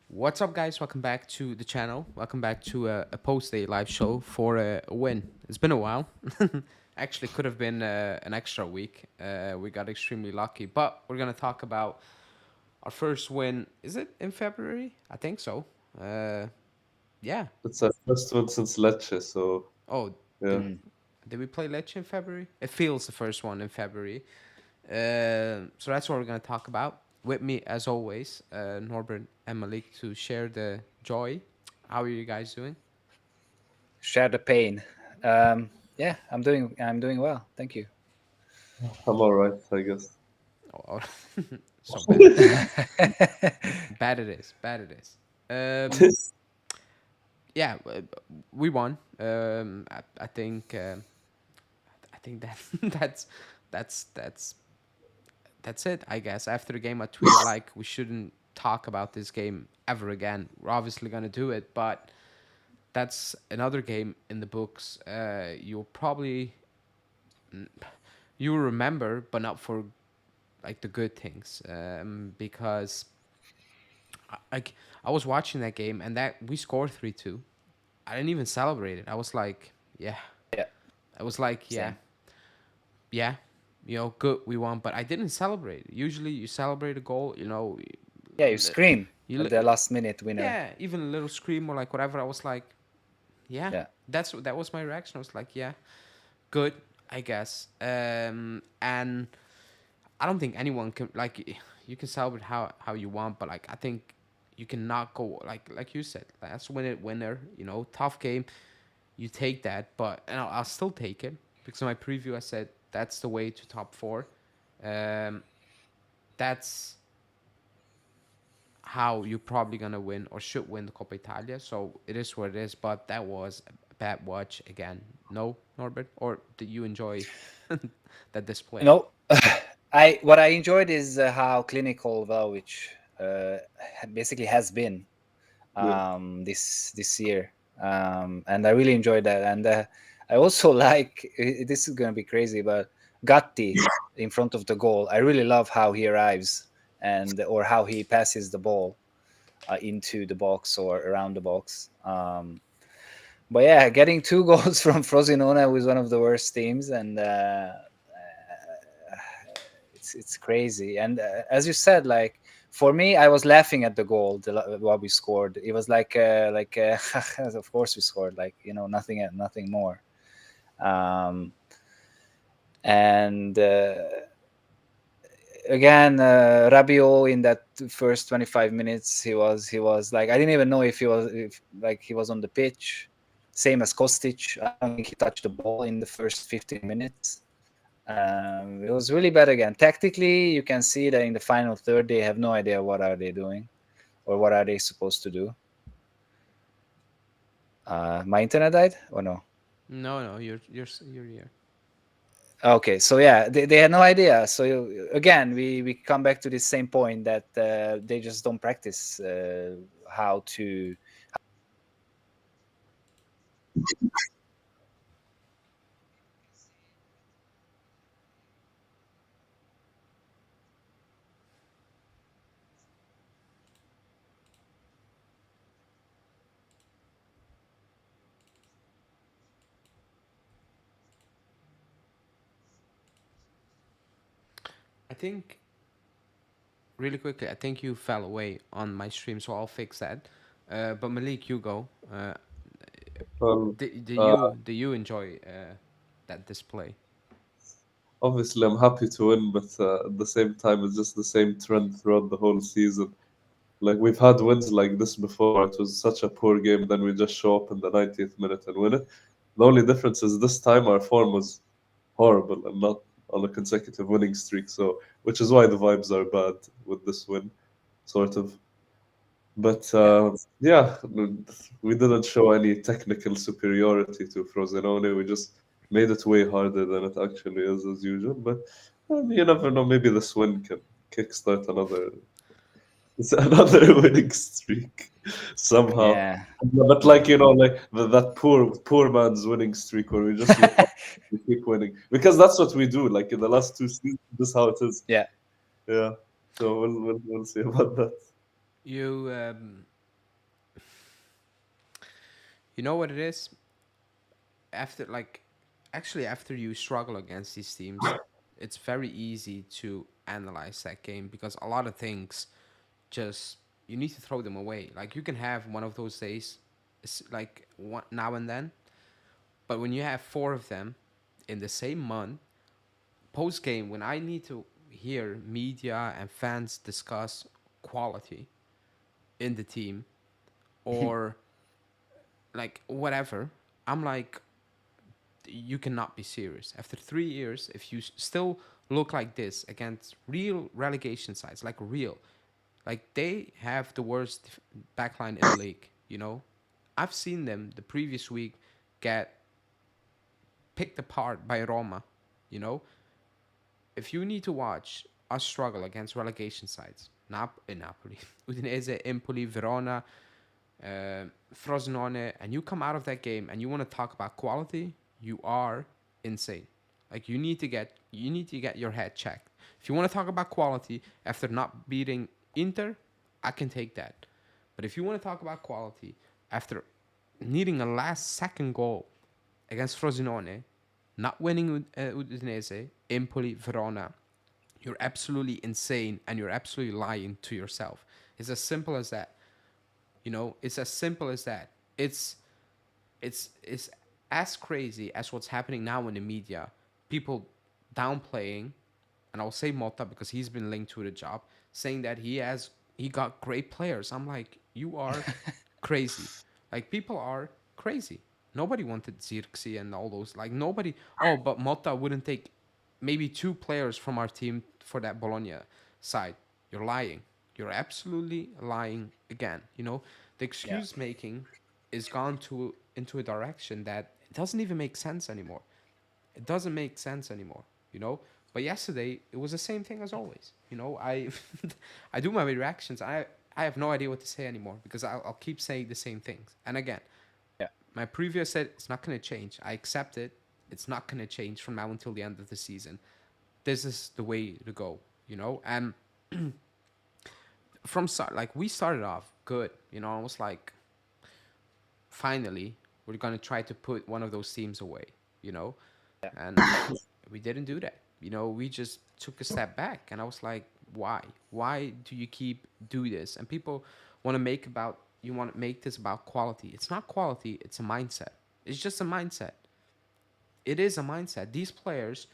What's up, guys? Welcome back to the channel. Welcome back to a post-day live show for a win. It's been a while. Actually, could have been an extra week. We got extremely lucky, but we're gonna talk about our first win. Is it in February? I think so. Uh, yeah. It's our first one since Lecce, so Oh, yeah. did did we play Lecce in February? It feels the first one in February. So that's what we're gonna talk about. With me, as always, Norbert and Malik to share the joy. How are you guys doing? Share the pain. Yeah, I'm doing well. Thank you. I'm all right, I guess. Oh, so bad. Bad it is. Bad it is. Yeah, we won. I think. I think that that's that's that's that's it. I guess after the game, I tweeted like we shouldn't talk about this game ever again. We're obviously gonna do it, but that's another game in the books. You'll probably you will remember, but not for like the good things, because like I was watching that game and that we scored 3-2. I didn't even celebrate it. I was like, yeah. Yeah, I was like, yeah, same. yeah, good, we won, but I didn't celebrate it. Usually, you celebrate a goal, Yeah, you scream you, at the last minute winner. yeah, even a little scream or like whatever. I was like, yeah, Yeah. that was my reaction. I was like, yeah, good, I guess. And I don't think anyone can like you can celebrate how you want, but like I think you cannot go like you said last winner. Tough game. You take that, but and I'll still take it because in my preview I said that's the way to top four. Um, that's how you're probably gonna win or should win the Coppa Italia. So it is what it is. But that was a bad watch again. No, Norbert, or did you enjoy that display? No, I what I enjoyed is how clinical Vlahovic basically has been Yeah. this year, and I really enjoyed that. And I also like this is gonna be crazy, but Gatti in front of the goal. I really love how he arrives and or how he passes the ball into the box or around the box. But yeah, getting two goals from Frosinone was one of the worst teams, and it's crazy. And as you said, like for me, I was laughing at the goal what we scored. It was like of course we scored, like nothing more. Um, and again, Rabiot in that first 25 minutes, he was like I didn't even know if like he was on the pitch. Same as Kostic. I don't think he touched the ball in the first 15 minutes. It was really bad again. Tactically, you can see that in the final third, they have no idea what are they doing or what are they supposed to do. My internet died or no? No, no, you're here. Okay, so yeah, they had no idea. So again, we come back to this same point that they just don't practice how to. I think really quickly. I think you fell away on my stream, so I'll fix that. But Malik, you go. Um, Do uh, you enjoy that display? Obviously, I'm happy to win, but at the same time, it's just the same trend throughout the whole season. Like we've had wins like this before. It was such a poor game, then we just show up in the 90th minute and win it. The only difference is this time our form was horrible and not on a consecutive winning streak. So, which is why the vibes are bad with this win, sort of. But Yeah. yeah, we didn't show any technical superiority to Frosinone. We just made it way harder than it actually is, as usual. But you never know. Maybe this win can kickstart another winning streak somehow. Yeah. But like like that poor man's winning streak where we just look up, we keep winning because that's what we do. Like in the last two seasons, this is how it is. Yeah. Yeah. So we'll see about that. You You know what it is? After like actually after you struggle against these teams, it's very easy to analyze that game because a lot of things just you need to throw them away. Like you can have one of those days, like one, now and then, but when you have four of them in the same month, post game, when I need to hear media and fans discuss quality in the team or like whatever, I'm like, you cannot be serious. After 3 years, if you still look like this against real relegation sides, like real, like they have the worst backline in the league. You know, I've seen them the previous week get picked apart by Roma. You know, if you need to watch us struggle against relegation sides, Napoli, Udinese, Empoli, Verona, Frosinone, and you come out of that game and you want to talk about quality, you are insane. Like you need to get your head checked. If you want to talk about quality after not beating Inter, I can take that. But if you want to talk about quality after needing a last second goal against Frosinone, not winning Udinese, Empoli, Verona, you're absolutely insane and you're absolutely lying to yourself. It's as simple as that. You know, it's as simple as that. It's as crazy as what's happening now in the media. People downplaying, and I'll say Mota because he's been linked to the job, saying that he got great players. I'm like, you are crazy. Like people are crazy. Nobody wanted Zirkzee and all those. Like nobody. Oh, but Mota wouldn't take maybe two players from our team for that Bologna side. You're lying. You're absolutely lying again. You know, the Yeah. excuse making is gone to into a direction that it doesn't even make sense anymore. It doesn't make sense anymore, you know. But yesterday it was the same thing as always. You know, I I do my reactions. I have no idea what to say anymore because I'll keep saying the same things. And again, Yeah. my previous said it's not going to change. I accept it. It's not going to change from now until the end of the season. This is the way to go, you know. And from start, like we started off good, you know. I was like, finally, we're gonna try to put one of those teams away, you know, Yeah. and we didn't do that. You know, we just took a step back, and I was like, why? Why do you keep do this? And people want to make about you want to make this about quality. It's not quality. It's a mindset. It's just a mindset. It is a mindset. These players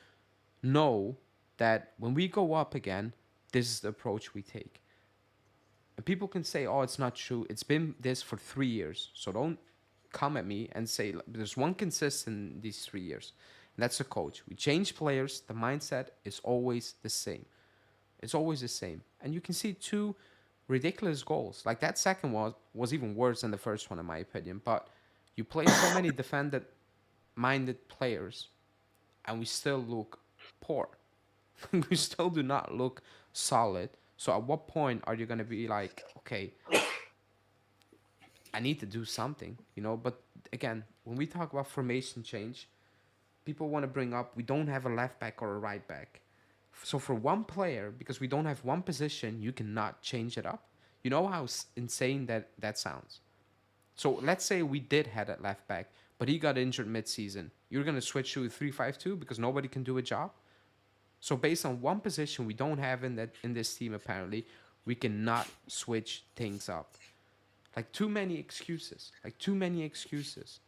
know that when we go up again, this is the approach we take. And people can say, "Oh, it's not true. It's been this for 3 years." So don't come at me and say there's one consistent in these 3 years, and that's the coach. We change players. The mindset is always the same. It's always the same, and you can see two ridiculous goals. Like that second was even worse than the first one, in my opinion. But you play so many defended minded players, and we still look poor. We still do not look solid. So at what point are you gonna be like, okay, I need to do something, you know? But again, when we talk about formation change, people want to bring up we don't have a left back or a right back. So for one player, because we don't have one position, you cannot change it up. You know how insane that sounds. So let's say we did have a left back, but he got injured mid-season. You're gonna switch to a 3-5-2 because nobody can do a job. So based on one position we don't have in this team apparently, we cannot switch things up. Like too many excuses. Like too many excuses.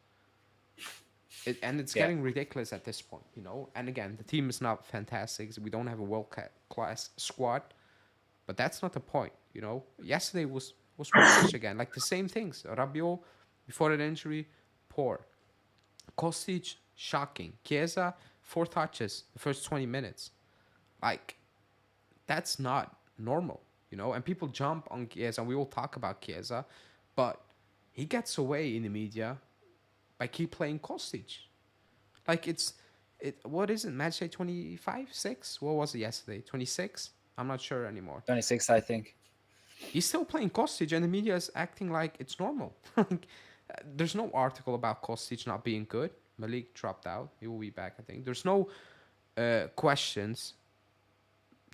And it's Yeah. getting ridiculous at this point, you know. And again, the team is not fantastic. We don't have a world class squad, but that's not the point, you know. Yesterday was rubbish again. Like the same things. Rabiot before an injury, poor. Kostic, shocking. Chiesa, 4 touches the first 20 minutes. Like that's not normal, you know. And people jump on Chiesa, and we will talk about Chiesa, but he gets away in the media by keep playing Kostic. Like it. What is it? Match day 25, 6. What was it yesterday? 26. I'm not sure anymore. 26, I think. He's still playing Kostic, and the media is acting like it's normal. Like, there's no article about Kostic not being good. Malik dropped out. He will be back, I think. There's no questions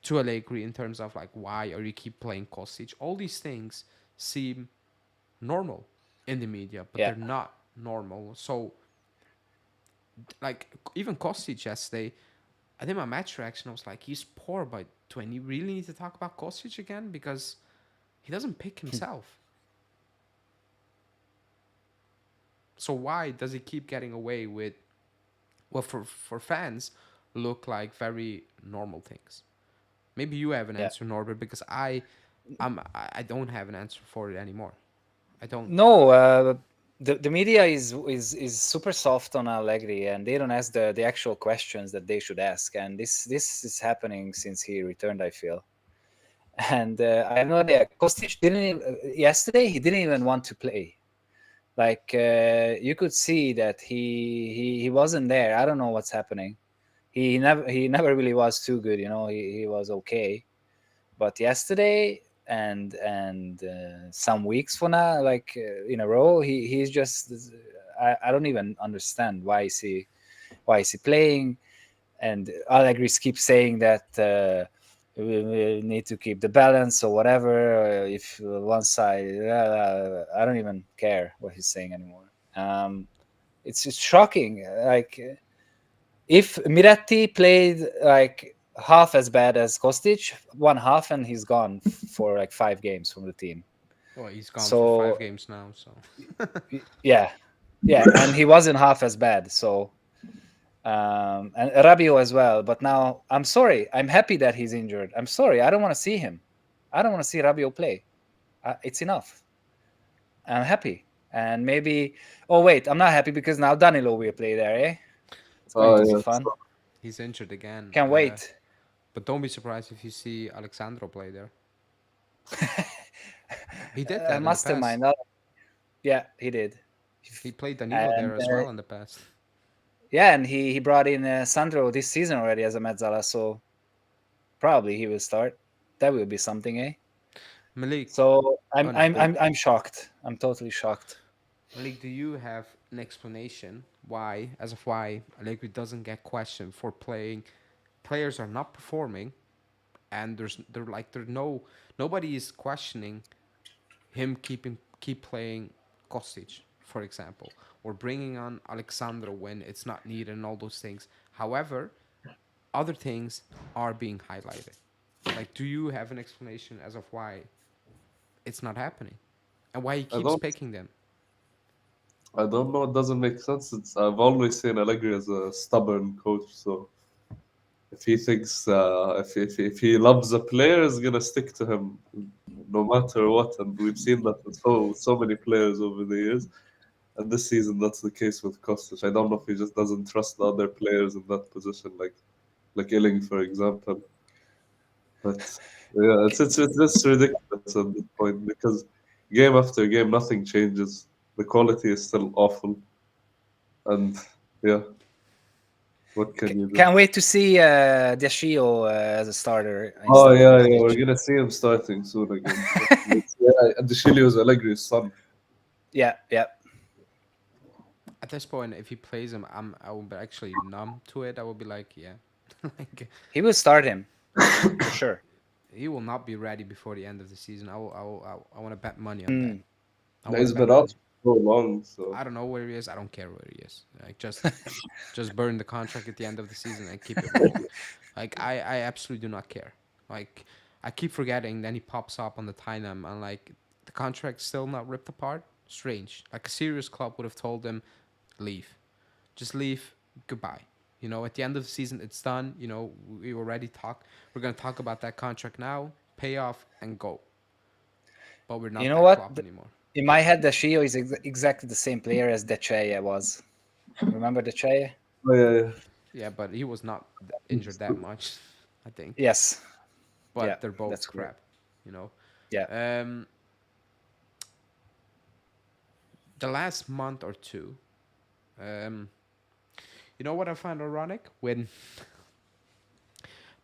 to Allegri in terms of like why are you keep playing Kostic. All these things seem normal in the media, but Yeah. they're not normal. So like even Kostic yesterday, I think my match reaction was like, he's poor, but do I really need to talk about Kostic again? Because he doesn't pick himself. So why does he keep getting away with what for fans look like very normal things? Maybe you have an Yeah. answer, Norbert, because I don't have an answer for it anymore. I don't. No, the media is super soft on Allegri, and they don't ask the actual questions that they should ask. And this is happening since he returned, I feel. And I have no idea. Kostic didn't yesterday. He didn't even want to play. Like you could see that he wasn't there. I don't know what's happening. He never really was too good. He was okay. But yesterday and some weeks for now, like in a row, he's just. I don't even understand why is he playing, and Allegri keeps saying that we need to keep the balance or whatever. If one side, I don't even care what he's saying anymore. It's shocking. Like if Miretti played like half as bad as Kostic, one half, and he's gone for like 5 games from the team. Well, he's gone for So 5 games now. So yeah, yeah, and he wasn't half as bad. So and Rabiot as well. But now I'm sorry. I'm happy that he's injured. I'm sorry. I don't want to see him. I don't want to see Rabiot play. It's enough. I'm happy. And maybe. Oh wait, I'm not happy because now Danilo will play there. Eh? It's going Oh to be yeah, fun. he's injured again. Can't wait. But don't be surprised if you see Alexandro play there. He did that in the past. Mastermind. Yeah, he did. He played Danilo And there as well in the past. yeah, and he brought in Sandro this season already as a mezzala, so probably he will start. That will be something, eh? Malik, So I'm oh no, I'm I'm I'm shocked. I'm totally shocked. Malik, do you have an explanation why Allegri doesn't get questioned for playing? Players are not performing, and there's nobody is questioning him keep playing Kostic, for example, or bringing on Alexandro when it's not needed and all those things. However, other things are being highlighted. Like, do you have an explanation as of why it's not happening and why he I keeps don't picking them? I don't know. It doesn't make sense. I've always seen Allegri as a stubborn coach. So if he thinks if he loves a player, he's gonna stick to him no matter what. And we've seen that with so many players over the years. And this season, that's the case with Kostic. I don't know if he just doesn't trust the other players in that position, like Illing, for example. But yeah, it's just ridiculous at this point because game after game, nothing changes. The quality is still awful, and yeah, what can you do? Can't wait to see Deschio as a starter Oh instead of yeah, we're Vlahovic. gonna see him starting soon again. Yeah, and the Chile was Allegri's son. Yeah, yeah. At this point, if he plays him, I will be actually numb to it. I will be like, yeah, like He will start him for sure. he will not be ready before the end of the season. I want to bet money on that. Mm. I want to He's been bet out money. for so long, so I don't know where he is. I don't care where he is. Like just burn the contract at the end of the season and keep it moving. Like I absolutely do not care. Like I keep forgetting. Then he pops up on the Tynam and like the contract's still not ripped apart. Strange. Like a serious club would have told him, leave, just leave. Goodbye. At the end of the season, it's done. We already talk. We're gonna talk about that contract now. Pay off and go. But we're You not know that what? club anymore. In my head, Deschio is exactly the same player as De Gea was. Remember De Gea? oh, yeah, Yeah, but he was not injured that much, I think. Yes. Yeah, But they're that's both correct. crap, you know. Yeah. Um, the last month or two, um, you know what I find ironic when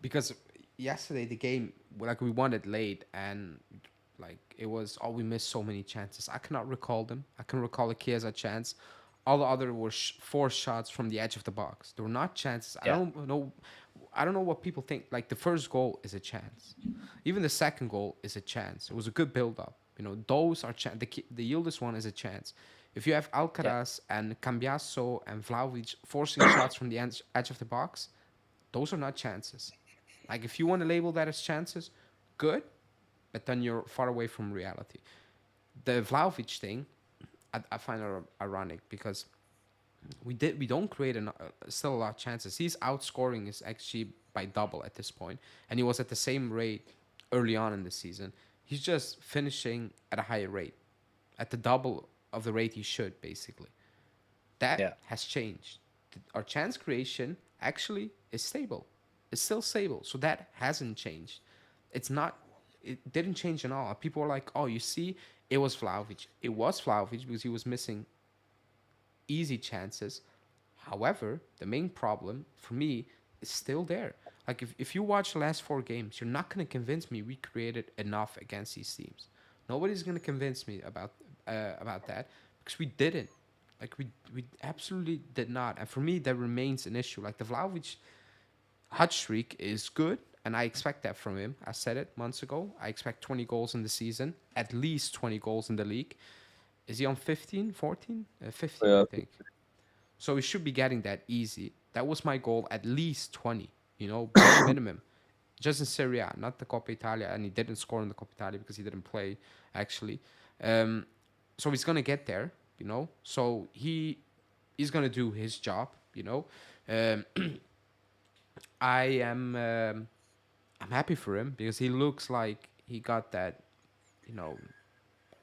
because yesterday the game like we won it late and like it was we missed so many chances. I cannot recall them. I can recall a Chiesa chance. All the other were four shots from the edge of the box. They were not chances. I Yeah. don't know. I don't know what people think. Like the first goal is a chance. Even the second goal is a chance. It was a good build up. Those are the Yildiz one is a chance. If you have Yeah. Alcaraz and Cambiaso and Vlahovic forcing shots from the edge of the box, those are not chances. Like if you want to label that as chances, good, but then you're far away from reality. The Vlahovic thing, I find it ironic because we don't create still a lot of chances. He's outscoring his XG by double at this point, and he was at the same rate early on in the season. He's just finishing at a higher rate, at the double of the rate he should basically. That Yeah. has changed. Our chance creation actually is stable. It's still stable, so that hasn't changed. It's not. It didn't change at all. People are like, "Oh, you see, it was Vlahovic. It was Vlahovic because he was missing easy chances. However, the main problem for me is still there. Like if you watch the last 4 games, you're not gonna convince me we created enough against these teams. Nobody's gonna convince me about that because we didn't. Like we absolutely did not. And for me, that remains an issue. Like the Vlahovic hot streak is good, and I expect that from him. I said it months ago. I expect 20 goals in the season, at least 20 goals in the league. Is he on 15, 14? 15, I Yeah, think. So we should be getting that easy. That was my goal, at least 20, bare minimum. Just in Serie A, not the Coppa Italia. And he didn't score in the Coppa Italia because he didn't play, actually. Um, so he's going to get there. So he's going to do his job. Um, I am I'm happy for him because he looks like he got that, you know,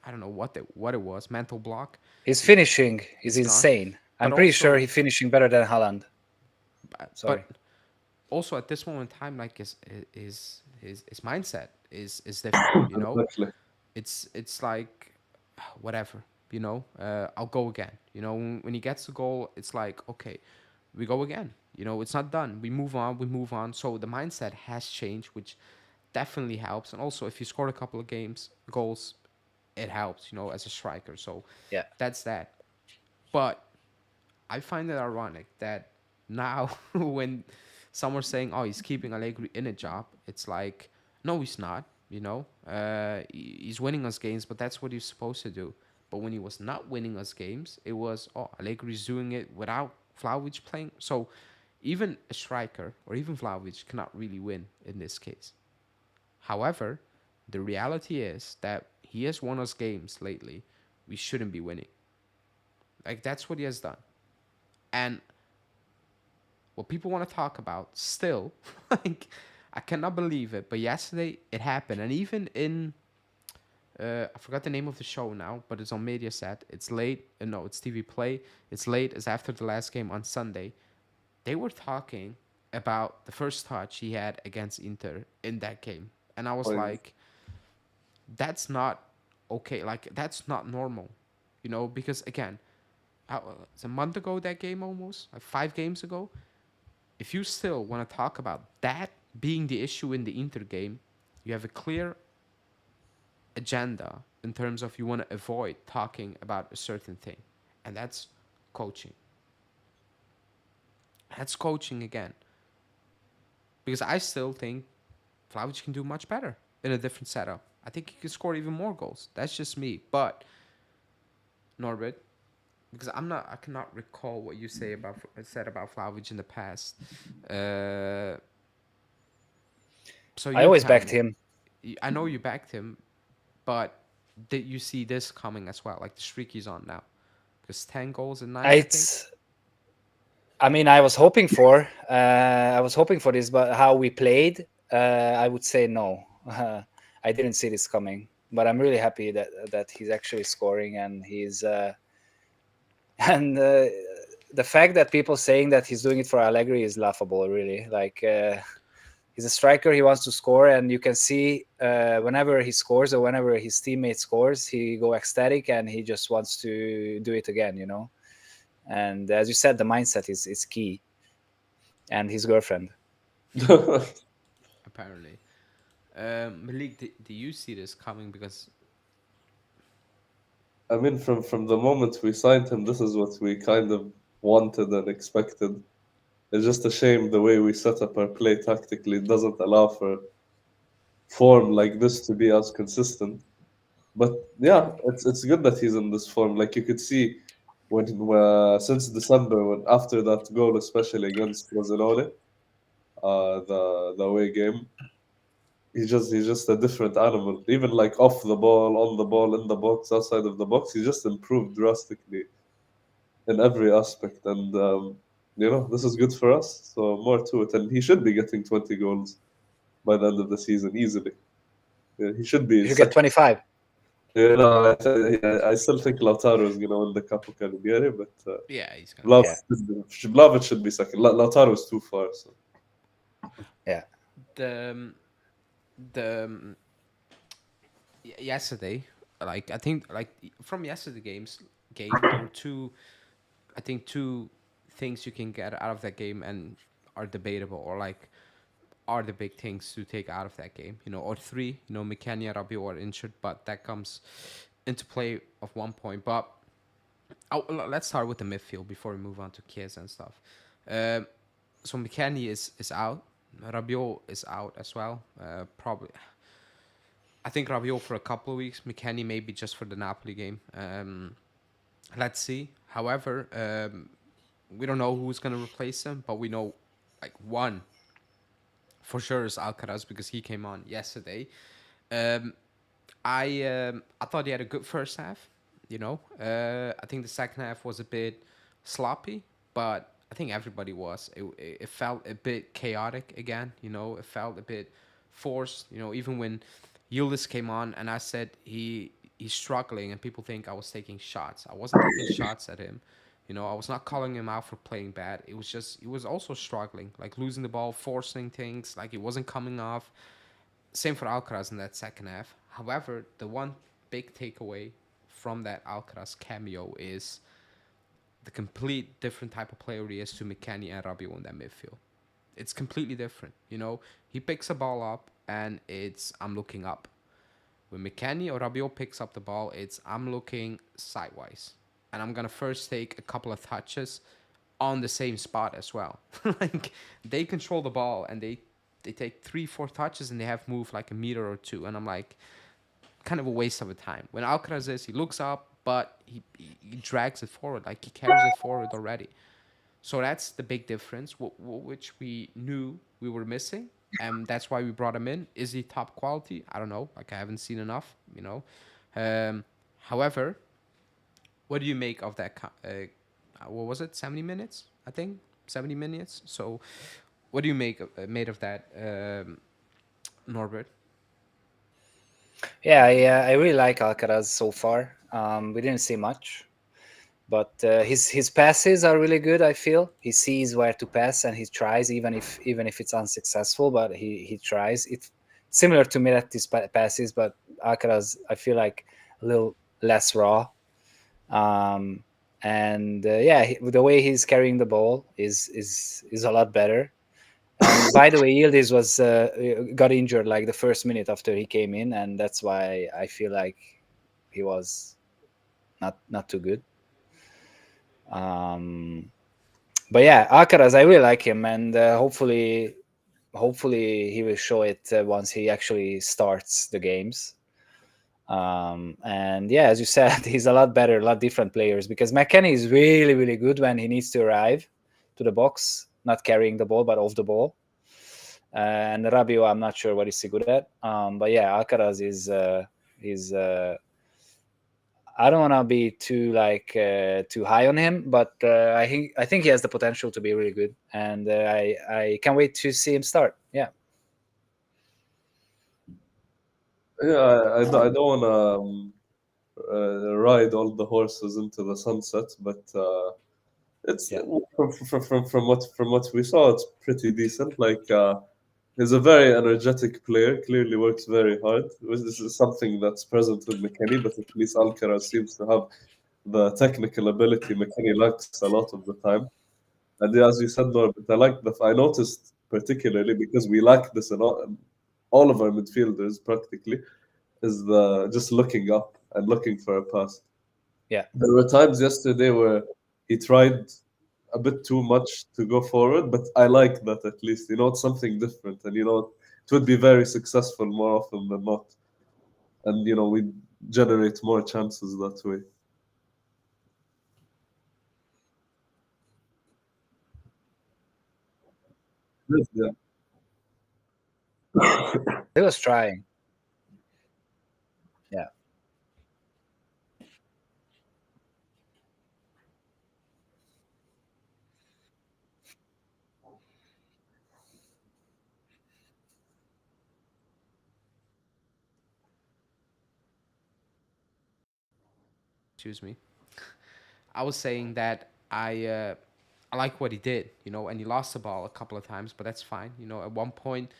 I don't know what it was, mental block. His finishing is It's gone. insane. I'm But pretty sure also, he's finishing better than Haaland. but Sorry. also at this moment in time, like his mindset is different. exactly. It's like whatever. I'll go again. When he gets the goal, it's like okay, we go again. It's not done. We move on. We move on. So the mindset has changed, which definitely helps. And also, if you scored a couple of goals, it helps. As a striker. So Yeah. that's that. But I find it ironic that now when someone's saying, "Oh, he's keeping Allegri in a job," it's like, no, he's not. He's winning us games, but that's what he's supposed to do. But when he was not winning us games, it was, oh, Allegri's doing it without Vlahovic playing. So even a striker or even Vlahovic cannot really win in this case. However, the reality is that he has won us games lately. We shouldn't be winning. Like that's what he has done. And what people want to talk about still, like I cannot believe it, but yesterday it happened, and even in I forgot the name of the show now, but it's on Mediaset. It's late. No, it's TV Play. It's late. It's after the last game on Sunday. They were talking about the first touch he had against Inter in that game, and I was Point. like, that's not okay. Like that's not normal, because again, it's a month ago that game almost, like 5 games ago. If you still want to talk about that being the issue in the Inter game, you have a clear agenda in terms of you want to avoid talking about a certain thing, and that's coaching. That's coaching again, because I still think Vlahovic can do much better in a different setup. I think he can score even more goals. That's just me. But Norbert, because I cannot recall what you said about Vlahovic in the past. Uh, so I you always tell backed me. him. I know you backed him, but did you see this coming as well? Like the streak he's on now, because 10 goals in 9, I think. It's. I mean, I was hoping for this, but how we played, I would say no. I didn't see this coming, but I'm really happy that he's actually scoring, and he's and the fact that people saying that he's doing it for Allegri is laughable. Really, like he's a striker, he wants to score, and you can see whenever he scores or whenever his teammate scores, he go ecstatic and he just wants to do it again. And as you said, the mindset is key, and his girlfriend. Apparently, Malik, do you see this coming? Because I mean, from the moment we signed him, this is what we kind of wanted and expected. It's just a shame the way we set up our play tactically doesn't allow for form like this to be as consistent. But yeah, it's good that he's in this form. Like you could see when since December, when after that goal, especially against Frosinone, the away game, he's just a different animal. Even like off the ball, on the ball, in the box, outside of the box, he just improved drastically in every aspect. And this is good for us. So more to it, and he should be getting 20 goals by the end of the season easily. Yeah, he should be You should get second. 25. I still think Lautaro is gonna win the Capo Cavaliere, but Yeah, he's gonna win. Yeah, Vlahovic should be second. Lautaro is too far. So yeah. The yesterday, like I think like from yesterday game, there were two things you can get out of that game and are debatable, or like are the big things to take out of that game, or three. McKennie and Rabiot are injured, but that comes into play of 1 point. But let's start with the midfield before we move on to Kies and stuff. Um, so McKennie is out. Rabiot is out as well. Probably, I think Rabiot for a couple of weeks. McKennie maybe just for the Napoli game. Let's see. However, we don't know who's gonna replace him, but we know like one for sure is Alcaraz because he came on yesterday. Um, I thought he had a good first half. I think the second half was a bit sloppy, but I think everybody was. It felt a bit chaotic again. It felt a bit forced. Even when Yildiz came on and I said he's struggling, and people think I was taking shots. I wasn't taking shots at him. I was not calling him out for playing bad. It was just he was also struggling, like losing the ball, forcing things, like it wasn't coming off. Same for Alcaraz in that second half. However, the one big takeaway from that Alcaraz cameo is the complete different type of player he is to McKennie and Rabiot in that midfield. It's completely different. He picks a ball up and it's I'm looking up. When McKennie or Rabiot picks up the ball, it's I'm looking sideways. And I'm gonna first take a couple of touches on the same spot as well. Like they control the ball and they take 3-4 touches and they have moved like a meter or two, and I'm like, kind of a waste of a time. When Alcaraz is, he looks up, but he drags it forward, like he carries it forward already. So that's the big difference, which we knew we were missing, and that's why we brought him in. Is he top quality? I don't know. Like I haven't seen enough. However, what do you make of that? What was it? 70 minutes, I think. 70 minutes. So, what do you make made of that, Norbert? Yeah, I really like Alcaraz so far. We didn't see much, but his passes are really good. I feel he sees where to pass and he tries, even if it's unsuccessful. But he tries. It's similar to Miretti's passes, but Alcaraz I feel like a little less raw. Um, and yeah, the way he's carrying the ball is a lot better. And by the way, Yildiz was got injured like the first minute after he came in, and that's why I feel like he was not too good. Um, but yeah, Alcaraz, I really like him, and hopefully he will show it once he actually starts the games. And yeah, as you said, he's a lot better, a lot different players because McKennie is really really good when he needs to arrive to the box, not carrying the ball but off the ball. And Rabiot, I'm not sure what is he good at. But yeah, Alcaraz is I don't want to be too high on him, but I think he has the potential to be really good, and I can't wait to see him start. Yeah, yeah, I don't want to ride all the horses into the sunset, but it's yeah, from what we saw, it's pretty decent. Like he's a very energetic player. Clearly works very hard. This is something that's present with McKennie, but at least Alcaraz seems to have the technical ability McKennie lacks a lot of the time. And yeah, as you said, Norbert, I noticed particularly because we lack this in all of our midfielders practically, is the just looking up and looking for a pass. yeah. There were times yesterday where he tried a bit too much to go forward, but I like that at least. It's something different, and it would be very successful more often than not. And we generate more chances that way. Yes, yeah. He was trying. Yeah. Excuse me. I was saying that I like what he did, and he lost the ball a couple of times, but that's fine. At one point,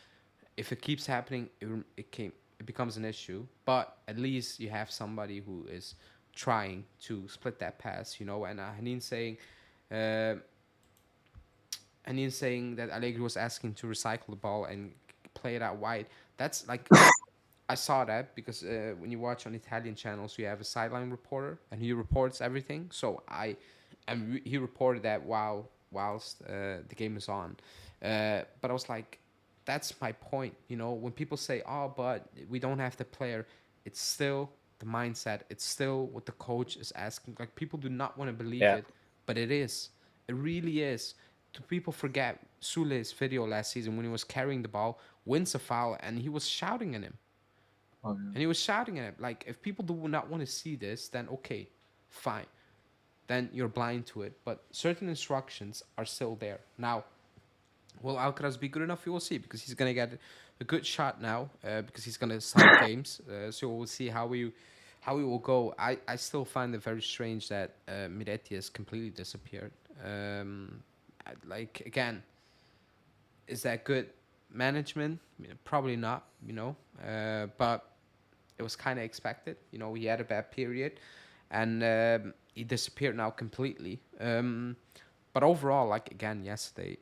if it keeps happening, it becomes an issue. But at least you have somebody who is trying to split that pass, And uh, Hanin saying that Allegri was asking to recycle the ball and play it out wide. That's like I saw that because when you watch on Italian channels, you have a sideline reporter and he reports everything. So he reported that whilst the game is on. But I was like, that's my point. When people say, "Oh, but we don't have the player," it's still the mindset. It's still what the coach is asking. Like people do not want to believe Yeah. it, but it is. It really is. Do people forget Sule's video last season when he was carrying the ball, wins a foul, and he was shouting at him Oh, yeah. and he was shouting at him. Like, if people do not want to see this, then okay, fine. Then you're blind to it. But certain instructions are still there. Now, will Alcaraz be good enough? You will see because he's gonna get a good shot now because he's gonna start games. So we'll see how we will go. I still find it very strange that Miretti has completely disappeared. Like again, is that good management? Probably not. But it was kind of expected. He had a bad period, and he disappeared now completely. But overall, like again yesterday,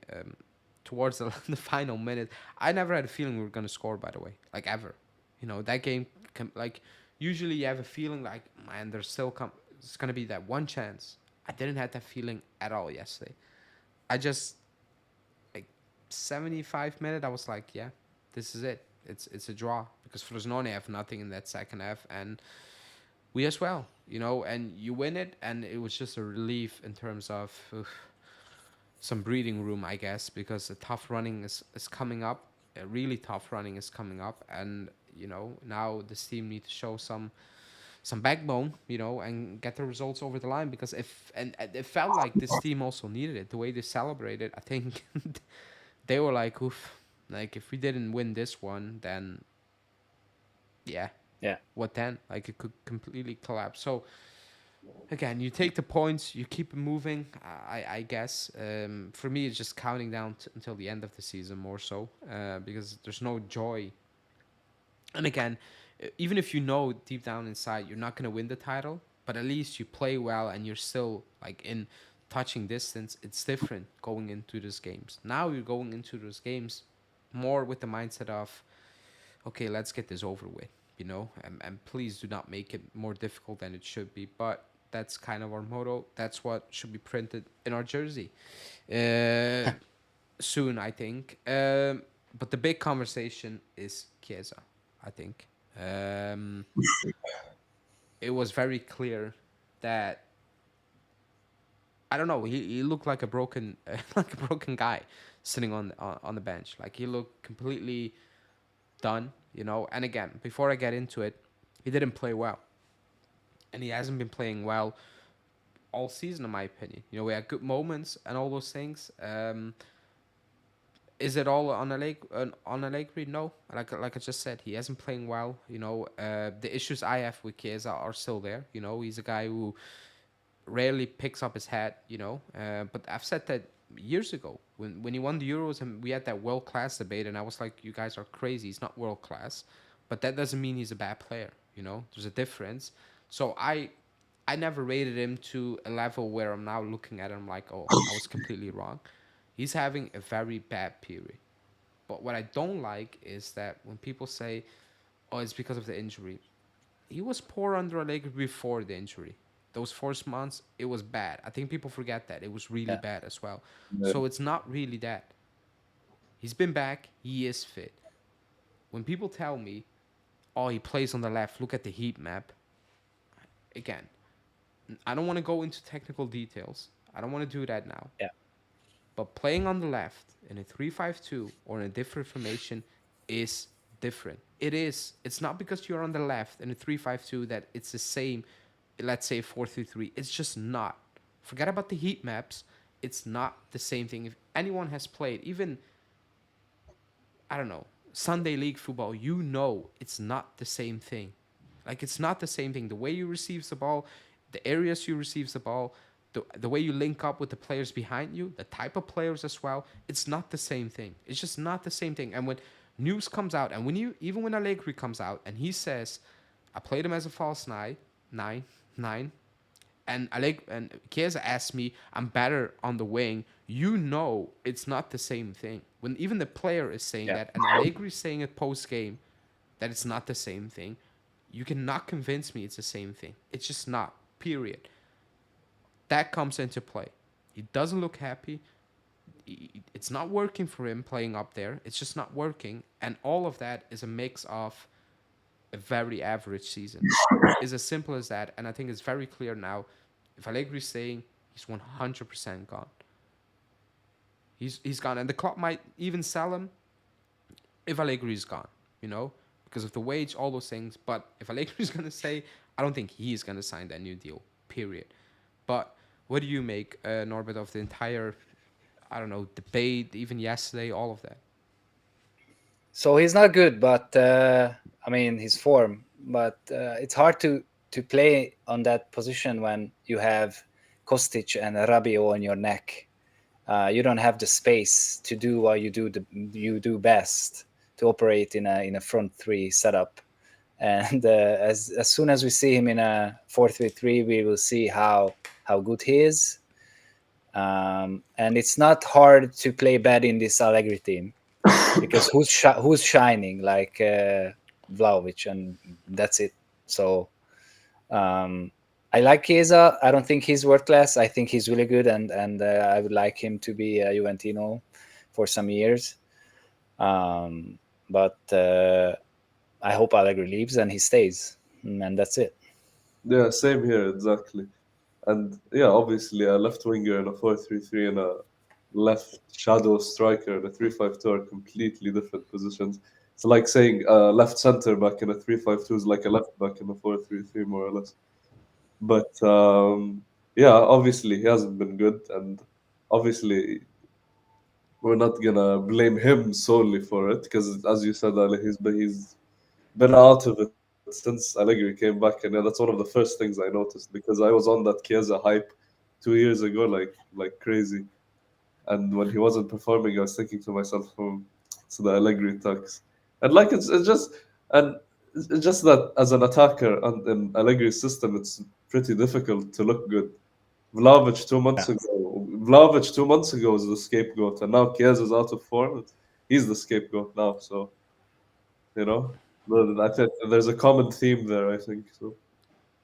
towards the, the final minute, I never had a feeling we were gonna score. By the way, like ever. That game, like usually you have a feeling like, man, there's still it's gonna be that one chance. I didn't have that feeling at all yesterday. I just like 75 minute. I was like, yeah, this is it. It's a draw because Frosinone have nothing in that second half, and we as well, and you win it, and it was just a relief in terms of some breathing room, I guess, because the tough running is coming up. A really tough running is coming up, and now this team need to show some backbone, and get the results over the line because if and it felt like this team also needed it. The way they celebrated, I think they were like, oof, like if we didn't win this one, then yeah, Yeah. what then? Like it could completely collapse. So again, you take the points, you keep it moving. I guess for me, it's just counting down until the end of the season more so because there's no joy. And again, even if you know deep down inside you're not gonna win the title, but at least you play well and you're still like in touching distance. It's different going into those games. Now you're going into those games more with the mindset of, okay, let's get this over with, and please do not make it more difficult than it should be. But that's kind of our motto. That's what should be printed in our jersey uh, soon, I think. But the big conversation is Chiesa, I think. Um, it was very clear that I don't know. He looked like a broken like a broken guy sitting on the bench. Like he looked completely done, And again, before I get into it, he didn't play well, and he hasn't been playing well all season, in my opinion. We had good moments and all those things. Is it all on Allegri? No, like I just said, he hasn't playing well. The issues I have with Chiesa are still there. He's a guy who rarely picks up his head. But I've said that years ago when he won the Euros and we had that world class debate, and I was like, you guys are crazy. He's not world class, but that doesn't mean he's a bad player. There's a difference. So I never rated him to a level where I'm now looking at him like, oh, I was completely wrong. He's having a very bad period. But what I don't like is that when people say, oh, it's because of the injury, he was poor under Allegri before the injury. Those first months, it was bad. I think people forget that. It was really Yeah. bad as well. Yeah. So it's not really that. He's been back. He is fit. When people tell me, oh, he plays on the left, look at the heat map. Again, I don't want to go into technical details. I don't want to do that now. Yeah. But playing on the left in a 3-5-2 or in a different formation is different. It is. It's not because you're on the left in a 3-5-2 that it's the same, let's say 4-3-3. It's just not. Forget about the heat maps. It's not the same thing. If anyone has played, even, I don't know, Sunday league football, you know it's not the same thing. Like, it's not the same thing. The way you receive the ball, the areas you receive the ball, the way you link up with the players behind you, the type of players as well, it's not the same thing. It's just not the same thing. And when news comes out, and when you, even when Allegri comes out and he says, I played him as a false nine, and Chiesa asked me, I'm better on the wing. You know, it's not the same thing. When even the player is saying Yeah. that, and Allegri is saying it post game that it's not the same thing, you cannot convince me it's the same thing. It's just not. Period. That comes into play. He doesn't look happy. It's not working for him playing up there. It's just not working, and all of that is a mix of a very average season. It's as simple as that, and I think it's very clear now. If Allegri is saying he's 100% gone, he's gone, and the club might even sell him if Allegri is gone. You know, because of the wage, all those things. But if Allegri is gonna say, I don't think he is gonna sign that new deal. Period. But what do you make, Norbert, of the entire, I don't know, debate, even yesterday, all of that? So he's not good, but I mean his form. But it's hard to play on that position when you have Kostic and Rabiot on your neck. You don't have the space to do what you do best, to operate in a front three setup. And as soon as we see him in a 4-3-3, we will see how good he is. And it's not hard to play bad in this Allegri team, because who's shining like Vlahovic, and that's it. So I like Chiesa. I don't think he's world class. I think he's really good, and I would like him to be a Juventino for some years. But I hope Allegri leaves and he stays, and that's it. Yeah, same here, exactly. And yeah, obviously a left winger in a 4-3-3 and a left shadow striker in a 3-5-2 are completely different positions. It's like saying a left center back in a 3-5-2 is like a left back in a 4-3-3, more or less. But yeah, obviously he hasn't been good, and obviously we're not gonna blame him solely for it because, as you said, Ali, he's been out of it since Allegri came back, and yeah, that's one of the first things I noticed because I was on that Chiesa hype 2 years ago, like crazy. And when he wasn't performing, I was thinking to myself, it's the Allegri tax. And like and it's just that as an attacker and in Allegri's system, it's pretty difficult to look good. Vlahovic two Yeah, months ago, Vlahovic 2 months ago was the scapegoat, and now Chiesa's out of form. He's the scapegoat now, so you know. I think there's a common theme there. I think so.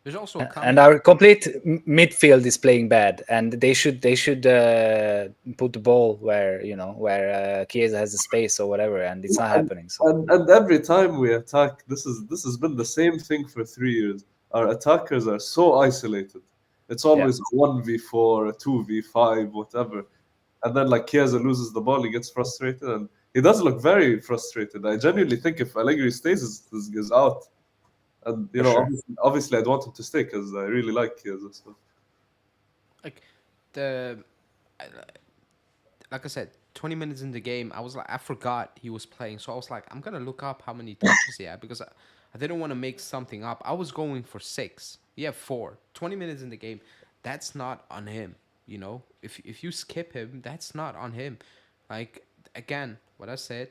There's also a and common. our complete midfield is playing bad, and they should put the ball where where Chiesa has the space or whatever, and it's not And, happening. So and every time we attack, this has been the same thing for 3 years. Our attackers are so isolated. It's yeah, always 1v4, 2v5, whatever. And then like Chiesa loses the ball, he gets frustrated, and he does look very frustrated. I genuinely think if Allegri stays, is out. And for sure. obviously, I'd want him to stay because I really like Chiesa. So. Like, the like I said, 20 minutes in the game, I was like, I forgot he was playing. So I was like, I'm gonna look up how many touches he had because I didn't want to make something up. I was going for six. He had four. 20 minutes in the game, that's not on him. You know, if you skip him, that's not on him. Like, again, what I said,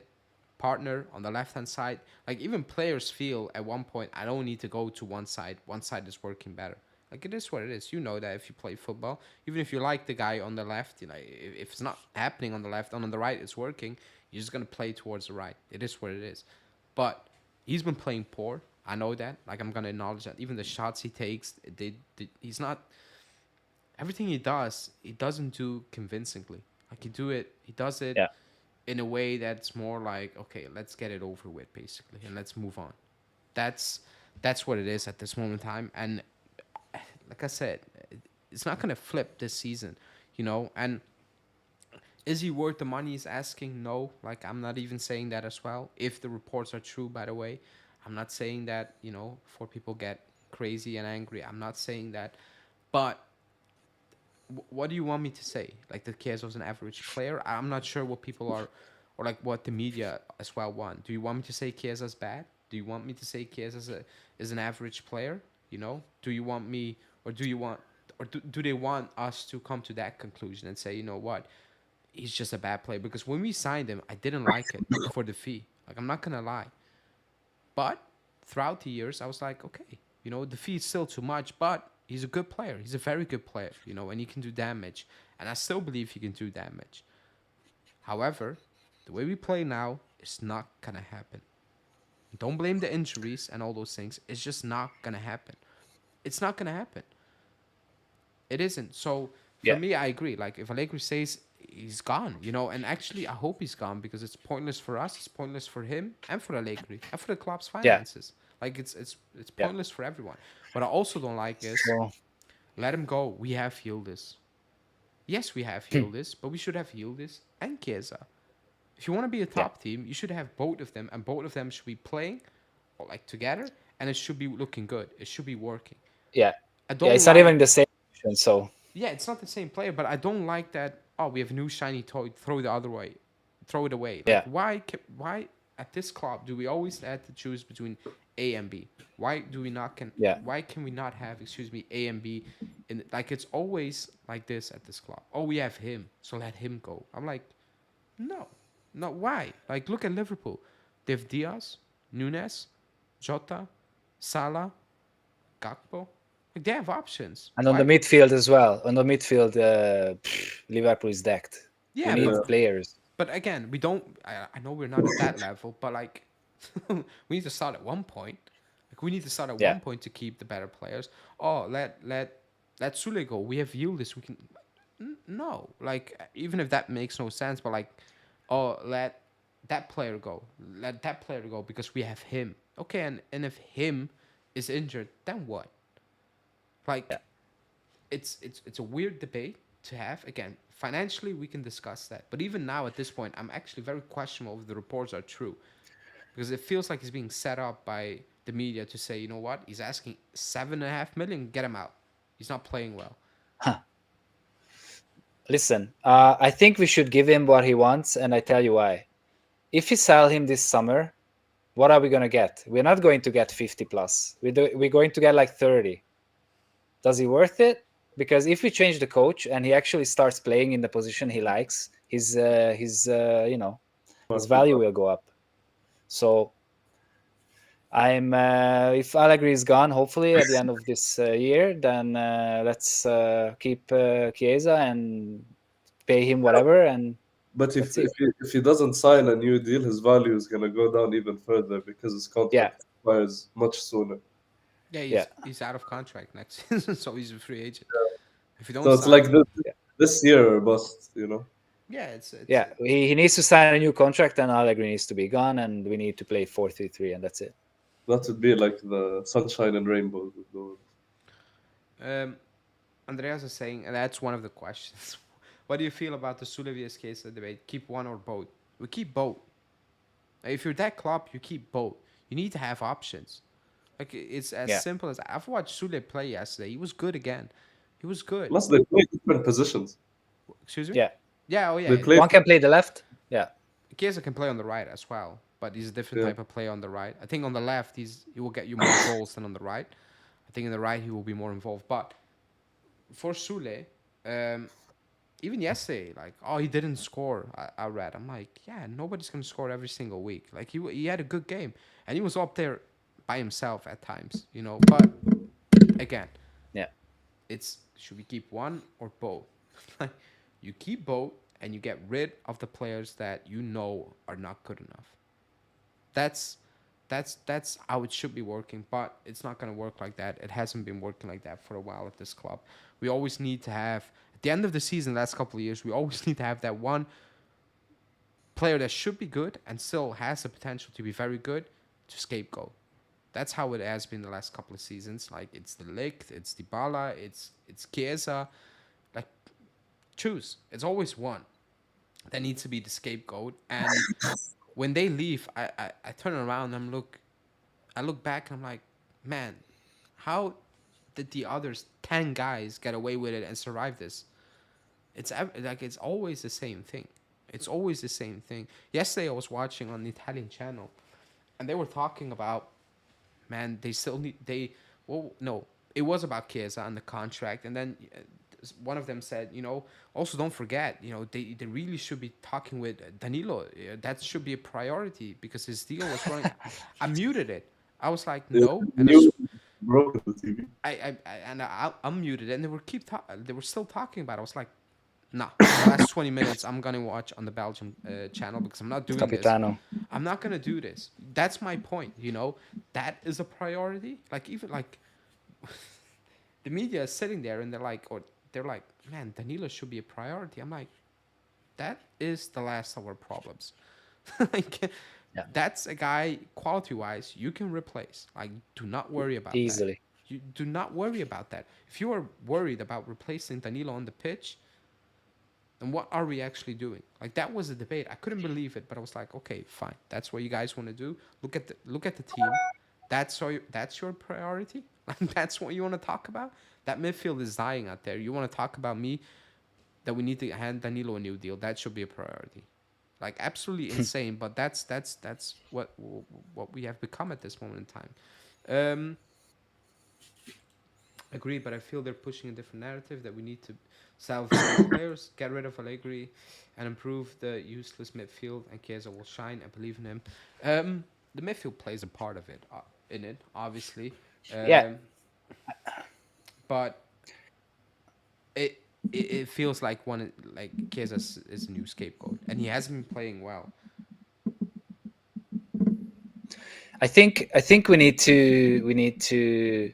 partner on the left hand side. Like, even players feel at one point, I don't need to go to one side. One side is working better. Like, it is what it is. You know that if you play football, even if you like the guy on the left, if it's not happening on the left and on the right, it's working. You're just gonna play towards the right. It is what it is. But he's been playing poor. I know that. Like, I'm gonna acknowledge that. Even the shots he takes, he's not. Everything he doesn't do convincingly. Like, he does it Yeah, in a way that's more like, okay, let's get it over with, basically, and let's move on. That's that's what it is at this moment in time. And like I said, it's not gonna flip this season, And Is he worth the money he's asking? No. Like, I'm not even saying that as well. If the reports are true, by the way, I'm not saying that, for people get crazy and angry. I'm not saying that. But what do you want me to say? Like, that Kiezo's an average player? I'm not sure what people are, or like what the media as well want. Do you want me to say Kieza's bad? Do you want me to say Chiesa is an average player? Do you want me, or do you want, or do they want us to come to that conclusion and say, you know what, he's just a bad player? Because when we signed him, I didn't like it for the fee. Like, I'm not gonna lie. But throughout the years, I was like, okay, the fee is still too much, but he's a good player. He's a very good player, and he can do damage. And I still believe he can do damage. However, the way we play now is not gonna happen. Don't blame the injuries and all those things. It's just not gonna happen. It's not gonna happen. It isn't. So for Yeah, me, I agree. Like, if Allegri says he's gone, and actually I hope he's gone, because it's pointless for us, it's pointless for him and for Allegri and for the club's yeah, finances. Like, it's yeah. pointless for everyone. What I also don't like is, So let him go. We have healed this. Yes, we have healed this, but we should have healed this and Chiesa. If you want to be a yeah, top team, you should have both of them, and both of them should be playing like together, and it should be looking good. It should be working. yeah, I yeah. don't It's not like even the same option. So Yeah, it's not the same player, but I don't like that. Oh, we have a new shiny toy. Throw the other way. Throw it away. Like, yeah, why at this club do we always have to choose between A and B? Why do we not can? yeah, Why can we not have, excuse me, A and B? In, like, it's always like this at this club. Oh, we have him, so let him go. I'm like, no, no. Why? Like, look at Liverpool. They have Diaz, Nunes, Jota, Salah, Gakpo. Like, they have options. and on the Why? midfield as well. On the midfield, Liverpool is decked. We Yeah, need Yeah. players. but again, we don't. I know we're not at that level, but like, we need to start at one point. Like, we need to start at Yeah, one point to keep the better players. Oh, let Sule go. We have Yildiz. We can. No, like, even if that makes no sense, but like, oh, let that player go. Let that player go because we have him. Okay, and if him is injured, then what? yeah, Like, it's a weird debate to have. Again, financially we can discuss that, but even now at this point, I'm actually very questionable if the reports are true, because it feels like he's being set up by the media to say, you know what, he's asking 7.5 million, get him out. He's not playing well. Listen, I think we should give him what he wants, and I tell you why. If we sell him this summer, what are we going to get? We're not going to get 50 plus. We're going to get like 30. Does he worth it? Because if we change the coach and he actually starts playing in the position he likes, his value will go up. So I'm if Allegri is gone, hopefully at the end of this year, then let's keep Chiesa and pay him whatever, and But if that's it. if he doesn't sign a new deal, his value is gonna go down even further because his Yeah, contract expires much sooner. Yeah, yeah, he's out of contract next season, so he's a free agent. If you don't So it's like sign him, this year or bust, you know. yeah, it's yeah. He needs to sign a new contract, and Allegri needs to be gone, and we need to play 4-3-3, and that's it. That would be like the sunshine and rainbows. With um Andreas is saying, and that's one of the questions. What do you feel about the Sulevius case debate? Keep one or both? We keep both. If you're that club, you keep both. You need to have options. Like, it's as Yeah, simple as, I've watched Sule play yesterday. He was good again. He was good. Plus, they play different positions. Excuse me? yeah. Yeah, oh They yeah. play, One can play the left. Yeah, Chiesa can play on the right as well, but he's a different yeah. type of player on the right. I think on the left, he will get you more goals than on the right. I think in the right, he will be more involved. But for Sule, um, even yesterday, like, oh, he didn't score. I read. I'm like, yeah, nobody's gonna score every single week. Like, he had a good game, and he was up there by himself at times, But again, yeah, it's, should we keep one or both? Like, you keep both, and you get rid of the players that you know are not good enough. That's that's how it should be working, but it's not going to work like that. It hasn't been working like that for a while at this club. We always need to have, at the end of the season, last couple of years, we always need to have that one player that should be good and still has the potential to be very good to scapegoat. That's how it has been the last couple of seasons. Like, it's the Ligt, it's Dybala, it's Chiesa. Like, choose. It's always one. that needs to be the scapegoat. And when they leave, I turn around and I look back and I'm like, man, how did the others 10 guys get away with it and survive this? Like it's always the same thing. It's always the same thing. Yesterday I was watching on the Italian channel, and they were talking about, man, they still need they well no, it was about Chiesa and the contract, and then one of them said, also don't forget, they really should be talking with Danilo. That should be a priority because his deal was running. I muted it. I was like, Yeah, no, and you broke the TV. I unmuted it, and they were still talking about it. I was like, nah, the last 20 minutes I'm gonna watch on the Belgium channel because I'm not doing this. Capitano. I'm not gonna do this. That's my point. That is a priority. Like even like the media is sitting there and they're like, man, Danilo should be a priority. I'm like, that is the last of our problems. Like Yeah, that's a guy quality wise you can replace. Like do not worry about that. easily. You do not worry about that. If you are worried about replacing Danilo on the pitch, then what are we actually doing? Like that was a debate. I couldn't believe it, but I was like, okay, fine. That's what you guys want to do. Look at the team. That's your priority. Like that's what you want to talk about. That midfield is dying out there. You want to talk about me that we need to hand Danilo a new deal. That should be a priority. Like absolutely insane, but that's what we have become at this moment in time. Um, Agreed, but I feel they're pushing a different narrative that we need to salvage some players, get rid of Allegri, and improve the useless midfield. And Chiesa will shine. I believe in him. The midfield plays a part of it, obviously, Yeah, um, but it feels like Chiesa is a new scapegoat, and he hasn't been playing well. I think we need to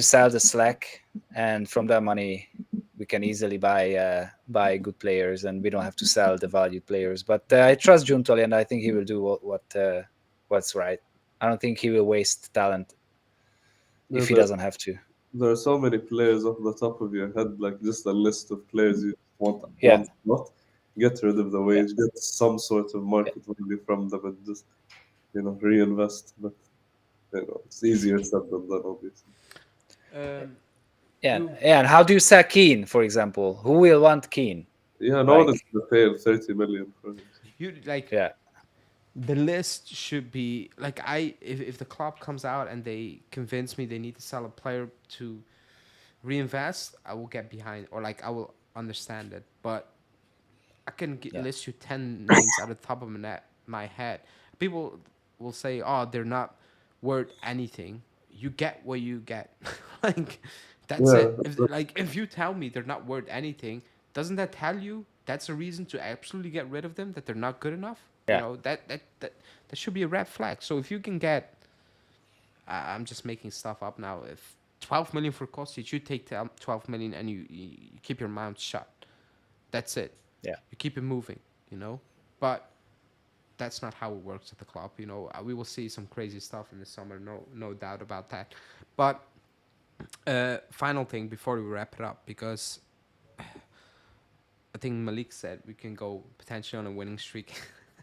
sell the slack, and from that money we can easily buy good players, and we don't have to sell the valued players. But I trust Giuntoli, and I think he will do what's right. I don't think he will waste talent Yeah, if he doesn't have to. there are so many players off the top of your head, like just a list of players you Yeah, want not. Get rid of the yeah, wage, get some sort of yeah. market value from them, and just reinvest. But it's easier said than done, obviously. Um, Yeah, you yeah. And how do you sell Keane, for example? Who will want Keane? Yeah, no one is Like, gonna pay him 30 million for him. you like yeah, the list should be like if the club comes out and they convince me they need to sell a player to reinvest, I will get behind or like I will understand it. But I can yeah, list you 10 names out of the top of my head. People will say, "Oh, they're not worth anything." You get what you get. Like that's Yeah, it. If you tell me they're not worth anything, doesn't that tell you that's a reason to absolutely get rid of them? That they're not good enough. yeah, That should be a red flag. So if you can get, I'm just making stuff up now. If 12 million for Kostic, you take 12 million and you keep your mouth shut. That's it. yeah. You keep it moving. But that's not how it works at the club. We will see some crazy stuff in the summer. No doubt about that. But final thing before we wrap it up, because I think Malik said we can go potentially on a winning streak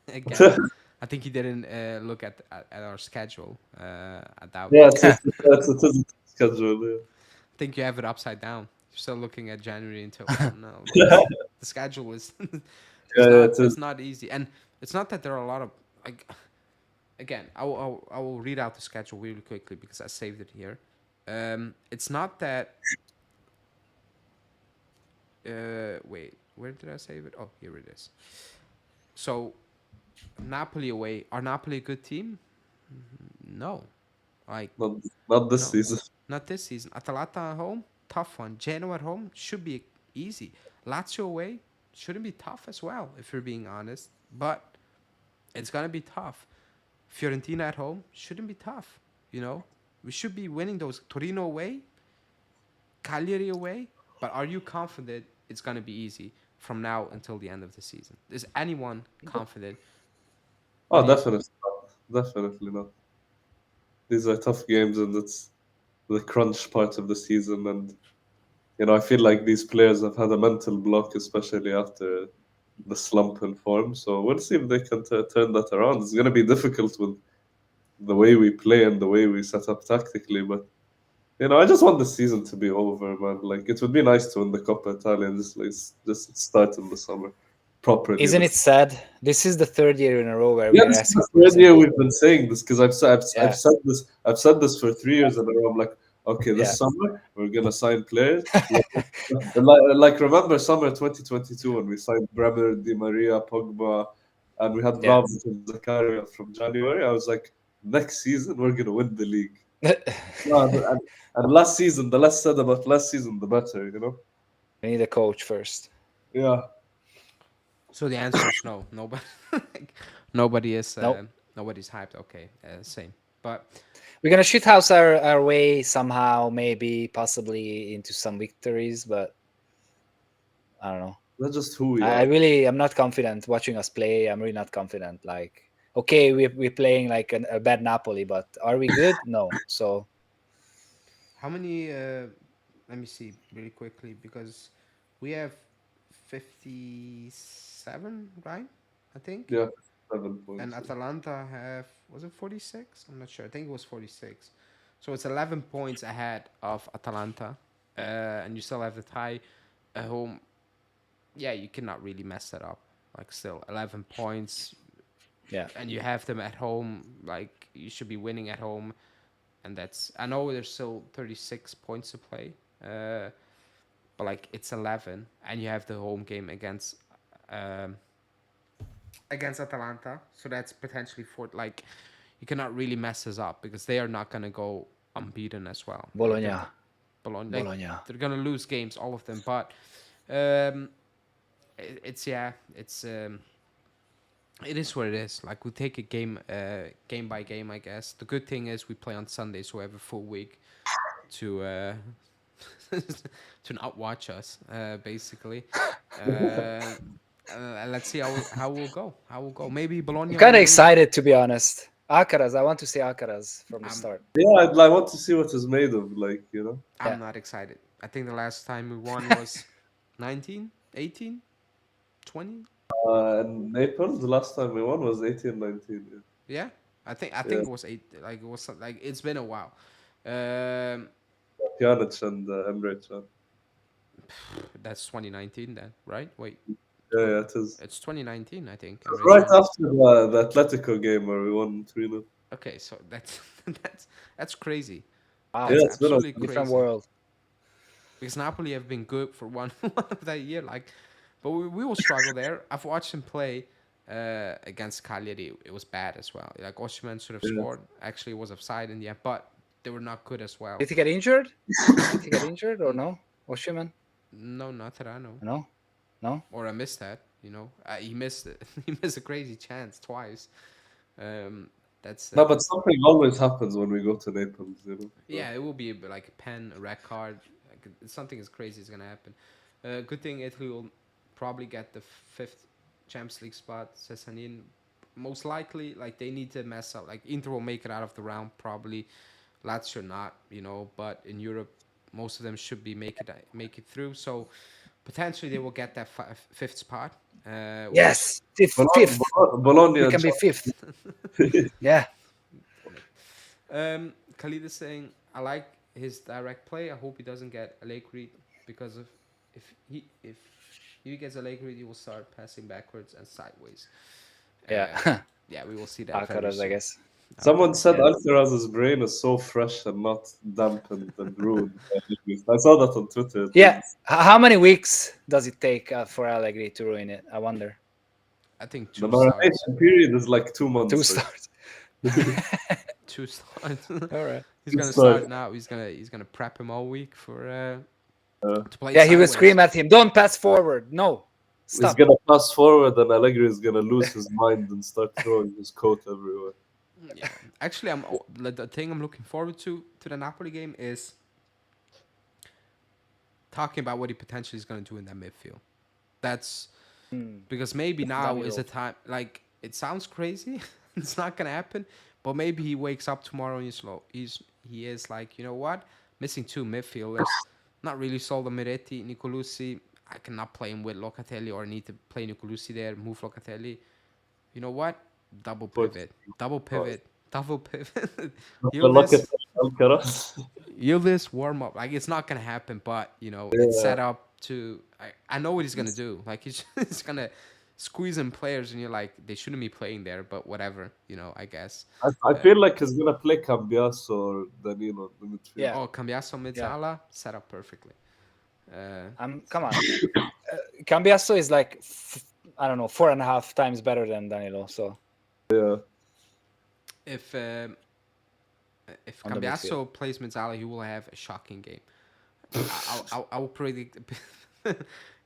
again. I think he didn't look at our schedule. I doubt yeah, it. it's a schedule. Yeah. I think you have it upside down. You're still looking at January until no. The schedule is Yeah, is yeah, not it is is. not easy, and it's not that there are a lot of like. Again, I will read out the schedule really quickly because I saved it here. It's not that. Wait, where did I save it? Oh, here it is. So, Napoli away. Are Napoli a good team? No. Like, Not not this no. season. Not this season. Atalanta at home, tough one. Genoa at home should be easy. Lazio away shouldn't be tough as well, if you're being honest. But it's gonna be tough. Fiorentina at home shouldn't be tough. We should be winning those. Torino away, Cagliari away. But are you confident it's gonna be easy from now until the end of the season? Is anyone confident? What Oh, do you? definitely not. Definitely not. These are tough games, and it's the crunch part of the season. And I feel like these players have had a mental block, especially after the slump in form. So we'll see if they can turn that around. It's going to be difficult with the way we play and the way we set up tactically, but I just want the season to be over, man. Like it would be nice to win the Coppa Italia and just start in the summer properly. Isn't it sad? This is the third year in a row where Yeah, we are this is asking the for the third same year thing. we've been saying this because I've Yeah, said this for 3 years in a row. I'm like, okay, yeah, this summer we're gonna sign players. Like remember summer 2022 when we signed Bremer, Di Maria, Pogba, and we had yeah. Vlahovic and Zakaria from January. I was like, next season we're gonna win the league. And last season, the less said about last season, the better. We need a coach first. Yeah. So the answer is no. Nobody, nobody is, Nope. nobody's hyped. Okay, same. But We're gonna shoot house our way somehow, maybe, possibly into some victories, but I don't know. That's just who we I are. really am not confident watching us play. I'm really not confident. Like, okay, we're playing like a bad Napoli, but are we good? No. So how many? Let me see really quickly because we have 57, right? I think. Yeah, seven And points. Atalanta have, was it 46? I'm not sure. I think it was 46. So it's 11 points ahead of Atalanta. And you still have the tie at home. Yeah, you cannot really mess that up. Like still 11 points yeah, and you have them at home. Like you should be winning at home. And that's, I know there's still 36 points to play. But like it's 11 and you have the home game um, against Atalanta. So that's potentially for like you cannot really mess us up because they are not gonna go unbeaten as well. Like Bologna, Bologna, like Bologna. they're gonna lose games, all of them. But um, it's it is what it is. Like we take it game by game, I guess. The good thing is we play on Sunday, so we have a full week to to not watch us, basically. Let's see how we'll go. How we'll go. Maybe I'm Bologna kind will of lose. excited to be honest. Alcaraz, I want to see Alcaraz from the I'm start. Yeah, I want to see what it's made of, like. Yeah, I'm not excited. I think the last time we won was 19, 18, 20. And Naples, the last time we won was 18-19. Yeah. Yeah, I Yeah, think it was 8. Like it was like it's been a while. Um, Pjanic and Emre Can. that's 2019 then, right? Wait, Yeah, yeah, it is. it's 2019, I think. It's Emre right Can. after the Atletico game where we won 3-0. Okay, so that's that's crazy. wow, That's Yeah, it's been a absolutely different crazy. world. Because Napoli have been good for one one of that year. Like, but we will struggle there. I've watched him play against Cagliari. It was bad as well. Like Osimhen should have Yeah. scored. Actually, it was offside in the end, but they were not good as well. Did he get injured? Did he get injured or no? Oshiman? No, not that I know. No, no. Or I missed that. He missed it. He missed a crazy chance twice. Um, that's No, but something always happens when we go to Naples. So, yeah. It will be like a pen, a red card. Like something as crazy is gonna happen. Good thing Italy will probably get the fifth Champions League spot. Sessanin, most likely, like they need to mess up. Like Inter will make it out of the round probably. Lazio not, but in Europe, most of them should be make it through. So potentially they will get that fifth spot. Which Yes, fifth, Bologna, fifth. Bologna We and can be fifth. Yeah, Khalid is saying, I like his direct play. I hope he doesn't get a leg read because of if he gets a leg read, he will start passing backwards and sideways. yeah. Yeah, we will see that very Alcaraz, I soon. guess. Someone said Yeah. Alcaraz's brain is so fresh and not dampened and ruined. I saw that on Twitter. Yeah. How many weeks does it take for Allegri to ruin it? I wonder. I think The two starts. marination period is like 2 months. Two or starts. Two starts. All right. He's Two gonna starts. start now. He's gonna prep him all week for Uh, to play. Yeah, he will sideways. scream at him, "Don't pass forward! No, He's stop!" gonna pass forward, and Allegri is gonna lose his mind and start throwing his coat everywhere. Yeah, actually, the thing I'm looking forward to the Napoli game is talking about what he potentially is going to do in that midfield. That's because maybe now is a Danilo. time. Like it sounds crazy, it's not going to happen, but maybe he wakes up tomorrow and he is like, you know what, missing two midfielders, not really sold on Miretti, Nicolucci. I cannot play him with Locatelli, or I need to play Nicolosi there, move Locatelli. You know what? Double But pivot, double pivot, double pivot. look at Yildiz, Alcaraz. Yildiz warm up. Like, it's not gonna happen, but you know it's Yeah, set up to. I know what he's gonna do. Like, he's gonna squeeze in players, and you're like, they shouldn't be playing there, but whatever. You know, I guess. I Uh, feel like he's gonna play Cambiaso or Danilo in the midfield. Yeah, oh, Cambiaso yeah. Mezzala set up perfectly. Uh, Come on. Cambiaso is like I don't know, 4.5 times better than Danilo. So Yeah, if on the midfield. Cambiaso plays Mezzala, he will have a shocking game. I will predict.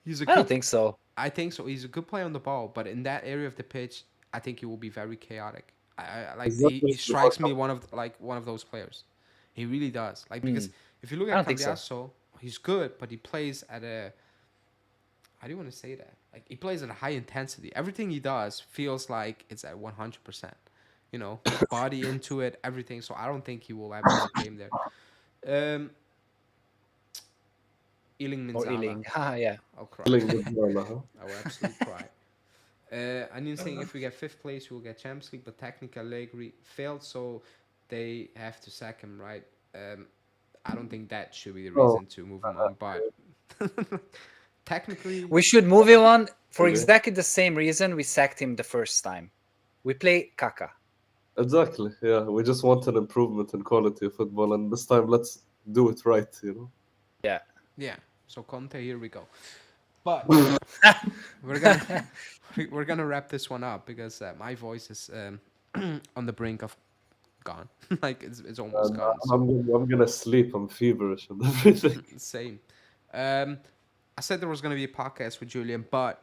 He's a I don't good. think so. I think so. He's a good player on the ball, but in that area of the pitch, I think he will be very chaotic. Like, is that he just the strikes me workout? one of those players. He really does. Like, Hmm. because if you look I at don't think so. Cambiaso, he's good, but he plays at a, how do you want to say that? Like, he plays at a high intensity. Everything he does feels like it's at 100%. You know, body into it, everything. So I don't think he will have a good game there. Ealing Or Minzala. Ealing. Yeah. I'll cry. Feeling Mezzala, huh? I will absolutely cry. I didn't think if we get fifth place, we will get Champions League, but technically Allegri failed, so they have to sack him, right? I don't think that should be the Oh, reason to move him on, but technically, We should move him on for really? exactly the same reason we sacked him the first time. We play Kaka. Exactly. Yeah, we just want an improvement in quality of football, and this time let's do it right. Yeah. yeah. So Conte, here we go. But we're gonna we're gonna wrap this one up because my voice is on the brink of gone. Like, it's almost And gone. So I'm gonna sleep. I'm feverish and everything. same. I said there was gonna be a podcast with Julian, but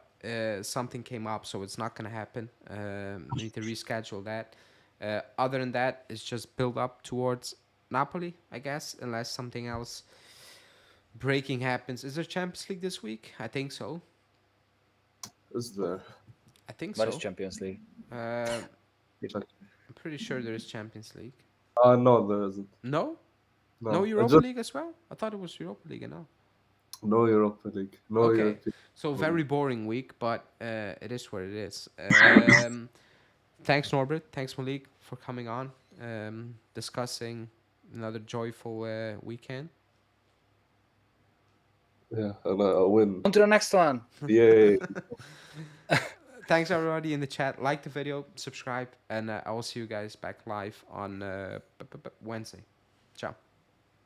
something came up, so it's not gonna happen. We need to reschedule that. Other than that, it's just build up towards Napoli, I guess, unless something else breaking happens. Is there Champions League this week? I think so. Is there? I think What is so. Champions League? I'm Check. pretty sure there is Champions League. No, there isn't. No, No, no I Europa just League as well. I thought it was Europa League now. no Europa League. No Okay, European. so football. very boring week, but it is what it is. Thanks Norbert, thanks Malik for coming on, discussing another joyful weekend. Yeah, and I win. On to the next one. Yay! Thanks everybody in the chat. Like the video, subscribe, and I will see you guys back live on Wednesday. Ciao.